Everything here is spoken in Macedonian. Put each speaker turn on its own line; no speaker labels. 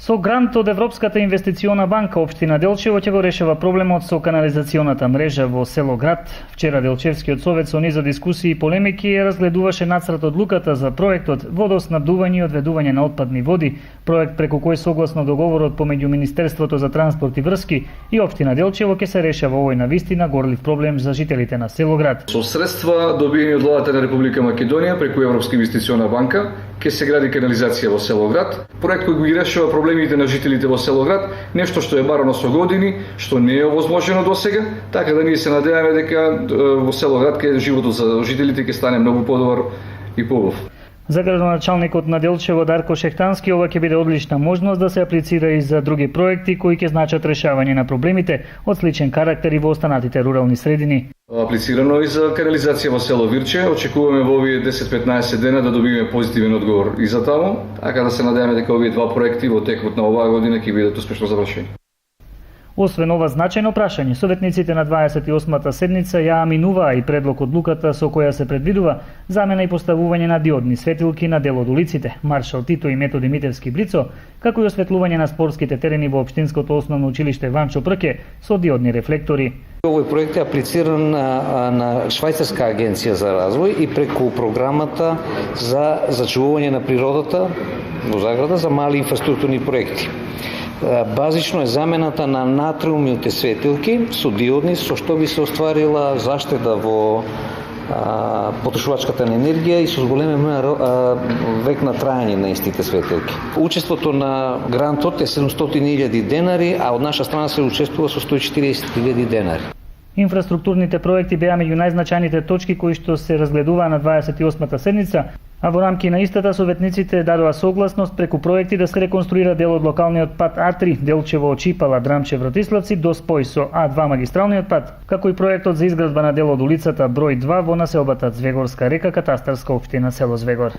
Со грант од Европската инвестициона банка општина Делчево ќе го решава проблемот со канализационата мрежа во село Град. Вчера Делчевскиот совет со низ за дискусии и полемики ја разгледуваше нацрт одлуката за проектот водоснабдување и одведување на отпадни води, проект преку кој согласно договорот помеѓу Министерството за транспорт и врски и општина Делчево ќе се решава овој навистина горлив проблем за жителите на село Град.
Со средства добиени од владата на Република Македонија преку Европска инвестициона банка ќе се гради канализација во село Град, проект кој ги решава проблемите на жителите во село Град, нешто што е барано со години, што не е овозможено досега, така да ние се надеваме дека во село Град ке животот за жителите ќе стане многу подобар и побав.
За градоначалникот на Делчево Дарко Шехтански ова ќе биде одлична можност да се аплицира и за други проекти кои ќе значат решавање на проблемите од сличен карактер и во останатите рурални средини.
Аплицирано и за канализација во село Вирче, очекуваме во овие 10-15 дена да добиеме позитивен одговор и за таму, така да се надеваме дека овие два проекти во текот на оваа година ќе бидат успешно завршени.
Освен ова значајно прашање, советниците на 28-та седница ја аминуваа и предлог одлуката со која се предвидува замена и поставување на диодни светилки на дел од улиците Маршал Тито и Методи Митевски Блицо, како и осветлување на спортските терени во општинското основно училиште Ванчо Прке со диодни рефлектори.
Овој проект е аплициран на Швајцарска агенција за развој и преку програмата за зачувување на природата во заграда за мали инфраструктурни проекти. Базично е замената на натриумните светилки со диодни, со што би се остварила заштеда во потрошувачката на енергија и со зголемена век на трајање на истите светилки. Учеството на грантот е 700.000 денари, а од наша страна се учествува со 140.000 денари.
Инфраструктурните проекти беа меѓу најзначајните точки кои што се разгледуваа на 28-та седница, а во рамки на истата советниците дадоа согласност преку проекти да се реконструира дел од локалниот пат А3 Делчево Очипала Драмче Вратиславци до спој со А2 магистралниот пат, како и проектот за изградба на дел од улицата број 2 во населбата Звегорска река, катастарска општина село Звегор.